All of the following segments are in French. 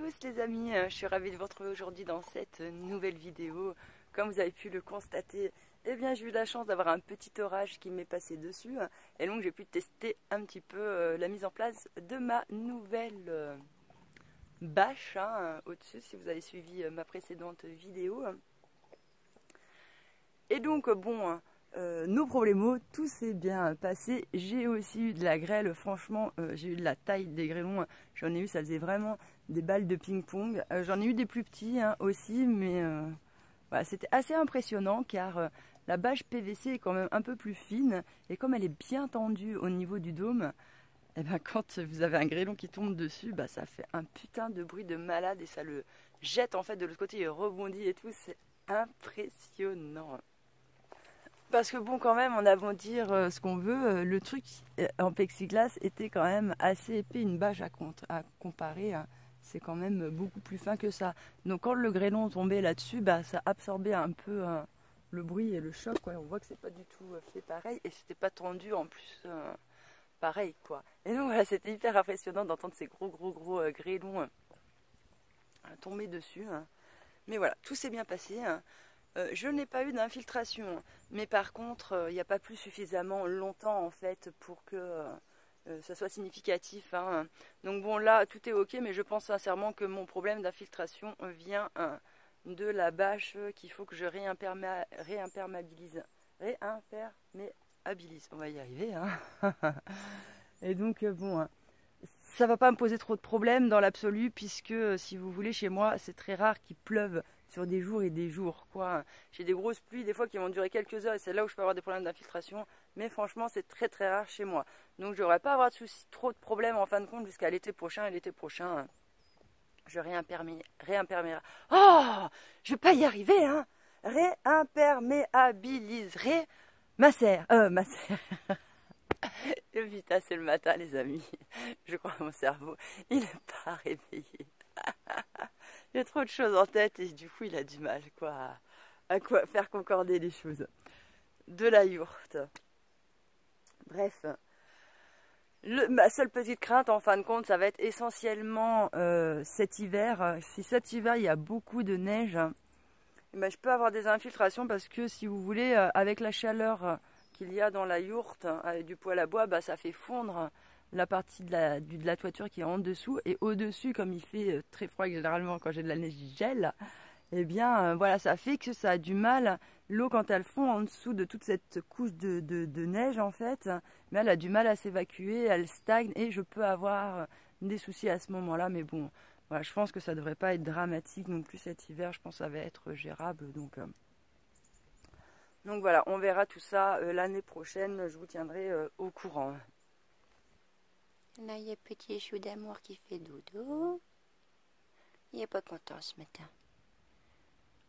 tous les amis, je suis ravie de vous retrouver aujourd'hui dans cette nouvelle vidéo. Comme vous avez pu le constater, eh bien j'ai eu la chance d'avoir un petit orage qui m'est passé dessus. Et donc j'ai pu tester un petit peu la mise en place de ma nouvelle bâche au-dessus, si vous avez suivi ma précédente vidéo. Et donc bon... nos problèmes, tout s'est bien passé. J'ai aussi eu de la grêle, franchement, j'ai eu de la taille des grêlons. J'en ai eu, ça faisait vraiment des balles de ping-pong. J'en ai eu des plus petits aussi, mais voilà, c'était assez impressionnant car la bâche PVC est quand même un peu plus fine et comme elle est bien tendue au niveau du dôme, et ben, quand vous avez un grêlon qui tombe dessus, bah, ça fait un putain de bruit de malade et ça le jette en fait de l'autre côté, il rebondit et tout, c'est impressionnant. Parce que bon, quand même, on a beau dire ce qu'on veut, le truc en plexiglas était quand même assez épais, une bâche à comparer, c'est quand même beaucoup plus fin que ça. Donc quand le grêlon tombait là-dessus, bah, ça absorbait un peu le bruit et le choc, quoi. On voit que c'est pas du tout fait pareil et c'était pas tendu en plus pareil, quoi. Et donc voilà, c'était hyper impressionnant d'entendre ces gros grêlons tomber dessus. Mais voilà, tout s'est bien passé. Je n'ai pas eu d'infiltration, mais par contre, il n'y a pas plus suffisamment longtemps en fait pour que ça soit significatif. Donc bon, là, tout est ok, mais je pense sincèrement que mon problème d'infiltration vient de la bâche qu'il faut que je réimperméabilise. On va y arriver. Et donc, bon... ça va pas me poser trop de problèmes dans l'absolu, puisque si vous voulez, chez moi, c'est très rare qu'il pleuve sur des jours et des jours, quoi. J'ai des grosses pluies, des fois, qui vont durer quelques heures, et c'est là où je peux avoir des problèmes d'infiltration, mais franchement, c'est très rare chez moi. Donc, je n'aurai pas à avoir trop de problèmes, en fin de compte, jusqu'à l'été prochain, et l'été prochain, je réimperméabiliserai. Oh, je vais pas y arriver, hein. Réimperméabiliserai ma serre. Putain, c'est le matin, les amis. Je crois que mon cerveau, il n'est pas réveillé. Il y a trop de choses en tête et du coup, il a du mal à faire concorder les choses. De la yourte. Bref. Ma seule petite crainte, en fin de compte, ça va être essentiellement cet hiver. Si cet hiver, il y a beaucoup de neige, ben, je peux avoir des infiltrations parce que, si vous voulez, avec la chaleur... qu'il y a dans la yourte avec du poêle à bois, bah, ça fait fondre la partie de la toiture qui est en dessous et au-dessus, comme il fait très froid généralement quand j'ai de la neige gèle, et bien voilà, ça fait que ça a du mal, l'eau quand elle fond en dessous de toute cette couche de neige en fait, mais elle a du mal à s'évacuer, elle stagne et je peux avoir des soucis à ce moment-là, mais bon, voilà, je pense que ça devrait pas être dramatique non plus cet hiver, je pense que ça va être gérable, donc voilà, on verra tout ça l'année prochaine, je vous tiendrai au courant. Là, il y a petit chou d'amour qui fait dodo. Il n'est pas content ce matin.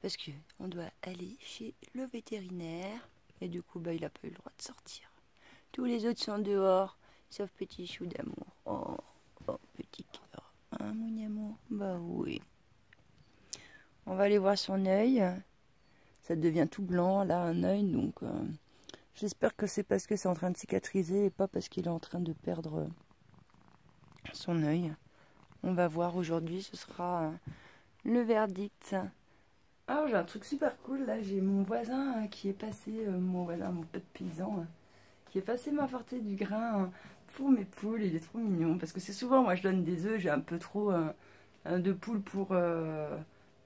Parce que on doit aller chez le vétérinaire. Et du coup, bah, il n'a pas eu le droit de sortir. Tous les autres sont dehors, sauf petit chou d'amour. Oh, petit cœur. Hein, mon amour? Bah oui. On va aller voir son œil. Ça devient tout blanc, là, un œil, donc j'espère que c'est parce que c'est en train de cicatriser et pas parce qu'il est en train de perdre son œil. On va voir aujourd'hui, ce sera le verdict. Alors j'ai un truc super cool, là, j'ai mon voisin qui est passé, mon pote paysan, qui est passé m'apporter du grain pour mes poules, il est trop mignon, parce que c'est souvent, moi je donne des œufs, j'ai un peu trop de poules pour...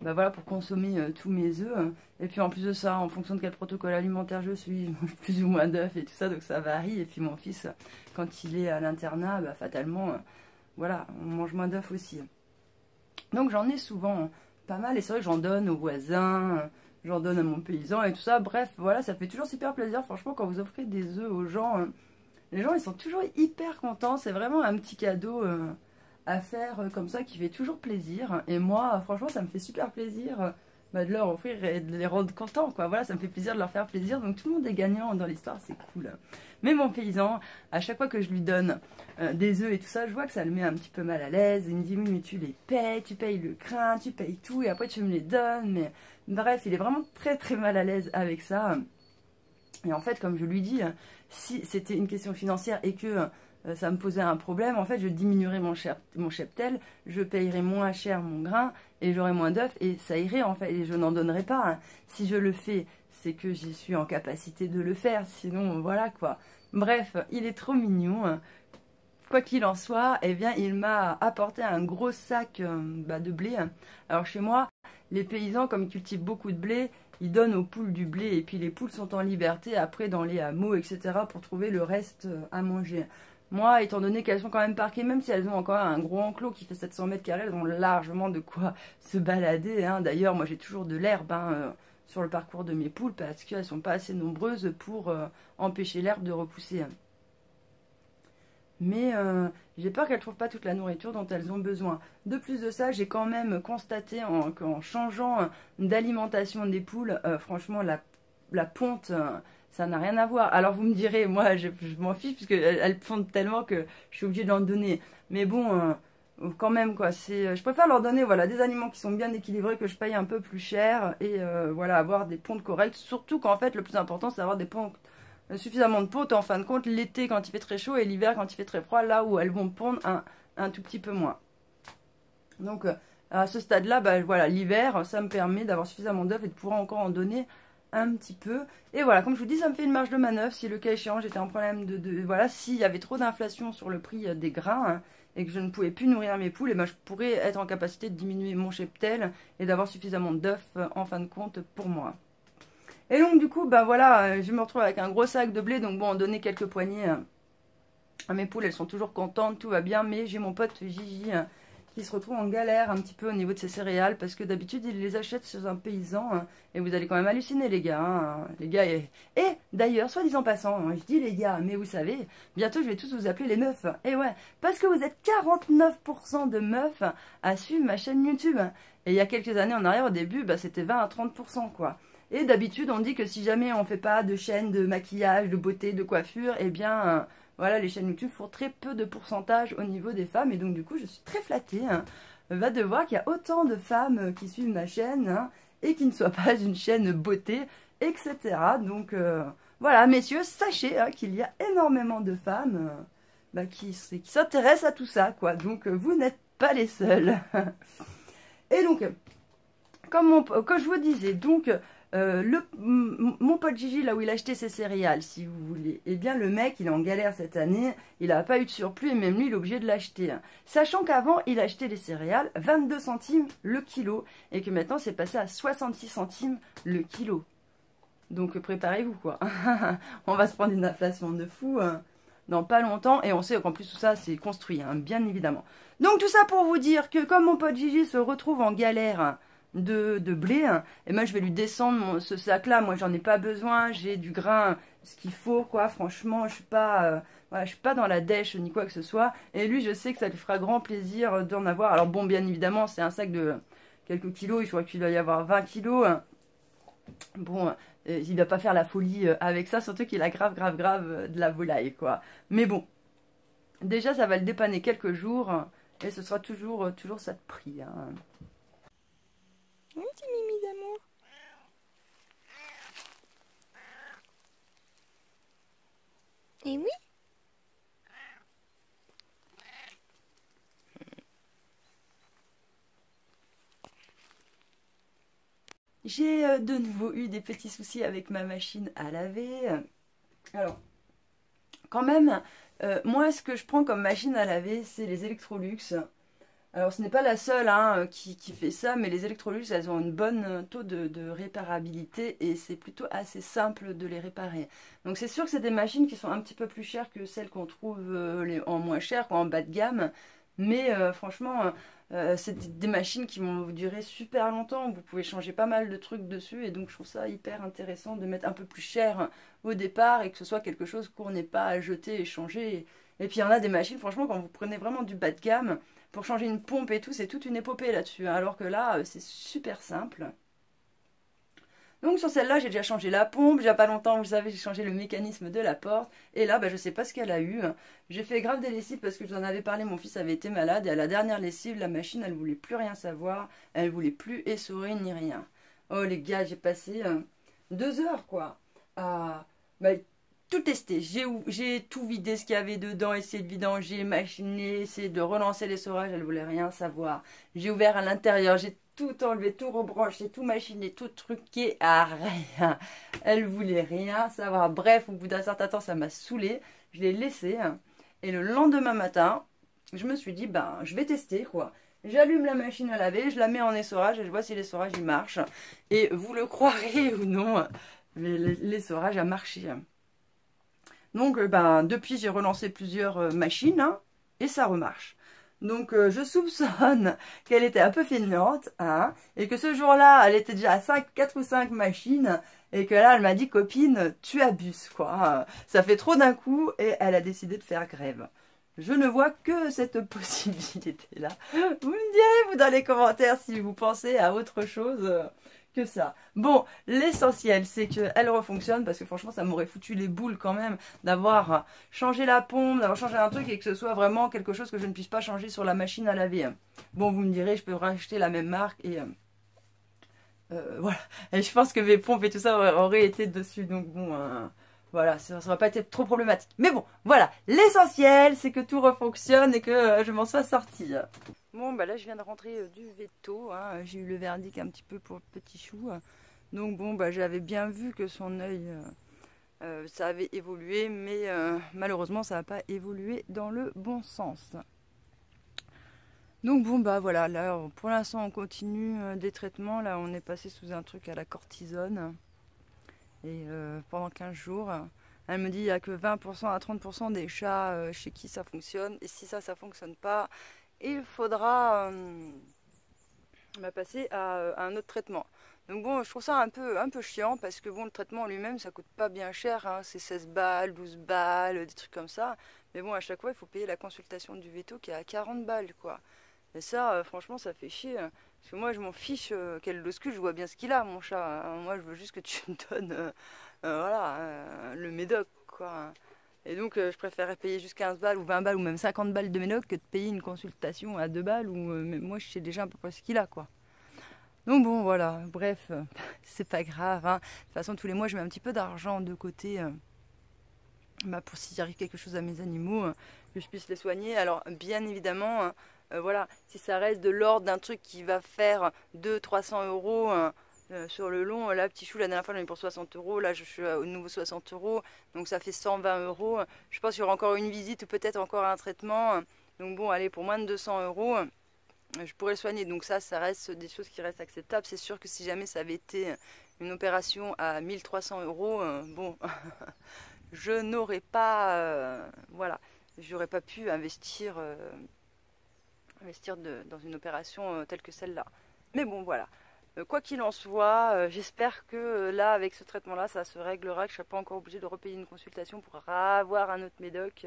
bah voilà, pour consommer tous mes œufs. Et puis en plus de ça, en fonction de quel protocole alimentaire je suis, je mange plus ou moins d'œufs et tout ça, donc ça varie. Et puis mon fils, quand il est à l'internat, bah, fatalement, voilà, on mange moins d'œufs aussi. Donc j'en ai souvent pas mal, et c'est vrai que j'en donne aux voisins, j'en donne à mon paysan et tout ça. Bref, voilà, ça fait toujours super plaisir, franchement, quand vous offrez des œufs aux gens, les gens ils sont toujours hyper contents, c'est vraiment un petit cadeau... à faire comme ça qui fait toujours plaisir, et moi franchement ça me fait super plaisir de leur offrir et de les rendre contents, quoi. Voilà, ça me fait plaisir de leur faire plaisir, donc tout le monde est gagnant dans l'histoire, c'est cool. Mais mon paysan, à chaque fois que je lui donne des œufs et tout ça, je vois que ça le met un petit peu mal à l'aise. Il me dit oui, mais tu les payes, tu payes le grain, tu payes tout et après tu me les donnes, mais bref, il est vraiment très mal à l'aise avec ça. Et en fait, comme je lui dis, si c'était une question financière et que ça me posait un problème. En fait, je diminuerais mon cheptel, je payerais moins cher mon grain et j'aurais moins d'œufs et ça irait en fait. Et je n'en donnerais pas, hein. Si je le fais, c'est que j'y suis en capacité de le faire. Sinon, voilà quoi. Bref, il est trop mignon, hein. Quoi qu'il en soit, eh bien, il m'a apporté un gros sac de blé. Alors chez moi, les paysans, comme ils cultivent beaucoup de blé, ils donnent aux poules du blé. Et puis les poules sont en liberté après dans les hameaux, etc. pour trouver le reste à manger. Moi, étant donné qu'elles sont quand même parquées, même si elles ont encore un gros enclos qui fait 700 mètres carrés, elles ont largement de quoi se balader, hein. D'ailleurs, moi j'ai toujours de l'herbe sur le parcours de mes poules parce qu'elles ne sont pas assez nombreuses pour empêcher l'herbe de repousser. Mais j'ai peur qu'elles ne trouvent pas toute la nourriture dont elles ont besoin. De plus de ça, j'ai quand même constaté qu'en changeant d'alimentation des poules, franchement, la ponte, ça n'a rien à voir. Alors vous me direz, moi, je m'en fiche, puisque elles pondent tellement que je suis obligée de leur donner. Mais bon, quand même, quoi, je préfère leur donner voilà, des aliments qui sont bien équilibrés, que je paye un peu plus cher, et voilà, avoir des pontes correctes. Surtout qu'en fait, le plus important, c'est d'avoir des pontes suffisamment de ponte en fin de compte l'été quand il fait très chaud et l'hiver quand il fait très froid, là où elles vont pondre un tout petit peu moins. Donc à ce stade là, voilà, l'hiver ça me permet d'avoir suffisamment d'œufs et de pouvoir encore en donner un petit peu. Et voilà, comme je vous dis, ça me fait une marge de manœuvre si le cas échéant j'étais en problème voilà, s'il y avait trop d'inflation sur le prix des grains, hein, et que je ne pouvais plus nourrir mes poules, et je pourrais être en capacité de diminuer mon cheptel et d'avoir suffisamment d'œufs en fin de compte pour moi. Et donc du coup, voilà, je me retrouve avec un gros sac de blé, donc bon, donner quelques poignées à mes poules, elles sont toujours contentes, tout va bien, mais j'ai mon pote Gigi qui se retrouve en galère un petit peu au niveau de ses céréales, parce que d'habitude il les achète chez un paysan, et vous allez quand même halluciner les gars, et d'ailleurs, soit disant passant, je dis les gars, mais vous savez, bientôt je vais tous vous appeler les meufs, et ouais, parce que vous êtes 49% de meufs à suivre ma chaîne YouTube, et il y a quelques années en arrière, au début, c'était 20 à 30% quoi. Et d'habitude, on dit que si jamais on ne fait pas de chaîne de maquillage, de beauté, de coiffure, eh bien, voilà, les chaînes YouTube font très peu de pourcentage au niveau des femmes. Et donc, du coup, je suis très flattée de voir qu'il y a autant de femmes qui suivent ma chaîne et qui ne soit pas une chaîne beauté, etc. Donc, voilà, messieurs, sachez qu'il y a énormément de femmes qui s'intéressent à tout ça, quoi. Donc, vous n'êtes pas les seuls. Et donc, comme je vous disais, donc... mon pote Gigi, là où il a acheté ses céréales, si vous voulez, eh bien le mec, il est en galère cette année, il n'a pas eu de surplus et même lui, il est obligé de l'acheter. Sachant qu'avant, il achetait les céréales 22 centimes le kilo et que maintenant, c'est passé à 66 centimes le kilo. Donc préparez-vous quoi. On va se prendre une inflation de fou dans pas longtemps et on sait qu'en plus tout ça, c'est construit, bien évidemment. Donc tout ça pour vous dire que comme mon pote Gigi se retrouve en galère de blé, et moi je vais lui descendre ce sac là, moi j'en ai pas besoin, j'ai du grain, ce qu'il faut quoi, franchement je suis pas voilà, je suis pas dans la dèche ni quoi que ce soit, et lui je sais que ça lui fera grand plaisir d'en avoir. Alors bon, bien évidemment c'est un sac de quelques kilos, il faudrait qu'il doit y avoir 20 kilos, bon il va pas faire la folie avec ça, surtout qu'il a grave de la volaille quoi, mais bon déjà ça va le dépanner quelques jours et ce sera toujours ça de prix Un petit mimi d'amour. Et oui. J'ai de nouveau eu des petits soucis avec ma machine à laver. Alors, quand même, moi ce que je prends comme machine à laver, c'est les Electrolux. Alors ce n'est pas la seule qui fait ça, mais les Electrolux, elles ont une bonne taux de réparabilité et c'est plutôt assez simple de les réparer. Donc c'est sûr que c'est des machines qui sont un petit peu plus chères que celles qu'on trouve en moins cher, en bas de gamme. Mais franchement, c'est des machines qui vont vous durer super longtemps. Vous pouvez changer pas mal de trucs dessus et donc je trouve ça hyper intéressant de mettre un peu plus cher au départ et que ce soit quelque chose qu'on n'ait pas à jeter et changer. Et puis il y en a des machines, franchement, quand vous prenez vraiment du bas de gamme, pour changer une pompe et tout, c'est toute une épopée là-dessus. Alors que là, c'est super simple. Donc sur celle-là, j'ai déjà changé la pompe. Il n'y a pas longtemps, vous savez, j'ai changé le mécanisme de la porte. Et là, je ne sais pas ce qu'elle a eu. J'ai fait grave des lessives parce que je vous en avais parlé. Mon fils avait été malade. Et à la dernière lessive, la machine, elle ne voulait plus rien savoir. Elle ne voulait plus essorer ni rien. Oh les gars, j'ai passé 2 heures quoi. À tout testé. J'ai tout vidé ce qu'il y avait dedans, essayé de vidanger, machiné, essayé de relancer l'essorage. Elle voulait rien savoir. J'ai ouvert à l'intérieur, j'ai tout enlevé, tout rebranché, tout machiné, tout truqué, à rien. Elle voulait rien savoir. Bref, au bout d'un certain temps, ça m'a saoulée. Je l'ai laissé. Et le lendemain matin, je me suis dit, ben, je vais tester, quoi. J'allume la machine à laver, je la mets en essorage et je vois si l'essorage il marche. Et vous le croirez ou non, l'essorage a marché. Donc, ben, depuis, j'ai relancé plusieurs machines hein, et ça remarche. Donc, je soupçonne qu'elle était un peu feignante hein, et que ce jour-là, elle était déjà à 4 ou 5 machines et que là, elle m'a dit, copine, tu abuses, quoi. Ça fait trop d'un coup et elle a décidé de faire grève. Je ne vois que cette possibilité-là. Vous me direz, vous, dans les commentaires, si vous pensez à autre chose que ça. Bon, l'essentiel, c'est qu'elle refonctionne, parce que franchement, ça m'aurait foutu les boules quand même d'avoir changé la pompe, d'avoir changé un truc et que ce soit vraiment quelque chose que je ne puisse pas changer sur la machine à laver. Bon, vous me direz, je peux racheter la même marque et... voilà. Et je pense que mes pompes et tout ça auraient été dessus, donc bon... Voilà, ça ne va pas être trop problématique. Mais bon, voilà, l'essentiel, c'est que tout refonctionne et que je m'en sois sortie. Bon, bah là, je viens de rentrer du veto. Hein. J'ai eu le verdict un petit peu pour le petit chou. Donc bon, bah j'avais bien vu que son œil, ça avait évolué. Mais malheureusement, ça n'a pas évolué dans le bon sens. Donc bon, bah voilà, là, pour l'instant, on continue des traitements. Là, on est passé sous un truc à la cortisone. Et pendant 15 jours, elle me dit qu'il n'y a que 20% à 30% des chats chez qui ça fonctionne. Et si ça ne fonctionne pas, il faudra passer à un autre traitement. Donc bon, je trouve ça un peu chiant parce que bon, le traitement lui-même, ça coûte pas bien cher. Hein, c'est 16 balles, 12 balles, des trucs comme ça. Mais bon, à chaque fois, il faut payer la consultation du veto qui est à 40 balles, quoi. Et ça, franchement, ça fait chier. Parce que moi, je m'en fiche quel loscule, je vois bien ce qu'il a, mon chat. Hein. Moi, je veux juste que tu me donnes voilà, le médoc, quoi. Et donc, je préférerais payer juste 15 balles ou 20 balles ou même 50 balles de médoc que de payer une consultation à 2 balles où moi, je sais déjà à peu près ce qu'il a, quoi. Donc bon, voilà, bref, c'est pas grave. Hein. De toute façon, tous les mois, je mets un petit peu d'argent de côté bah, pour s'il arrive quelque chose à mes animaux, que je puisse les soigner. Alors, bien évidemment... voilà, si ça reste de l'ordre d'un truc qui va faire 200-300 euros sur le long, là, petit chou, la dernière fois, j'en ai pour 60 euros, là, je suis au nouveau 60 euros, donc ça fait 120 euros. Je pense qu'il y aura encore une visite ou peut-être encore un traitement. Donc bon, allez, pour moins de 200 euros, je pourrais le soigner. Donc ça reste des choses qui restent acceptables. C'est sûr que si jamais ça avait été une opération à 1300 euros, bon, je n'aurais pas, voilà, j'aurais pas pu investir dans une opération telle que celle-là. Mais bon, voilà. Quoi qu'il en soit, j'espère que là, avec ce traitement-là, ça se réglera, que je ne serai pas encore obligée de repayer une consultation pour avoir un autre médoc.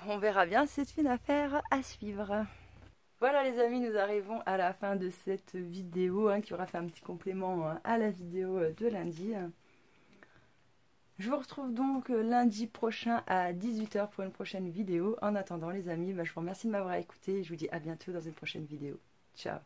On verra bien, c'est une affaire à suivre. Voilà les amis, nous arrivons à la fin de cette vidéo qui aura fait un petit complément à la vidéo de lundi. Je vous retrouve donc lundi prochain à 18 h pour une prochaine vidéo. En attendant les amis, je vous remercie de m'avoir écouté et je vous dis à bientôt dans une prochaine vidéo. Ciao.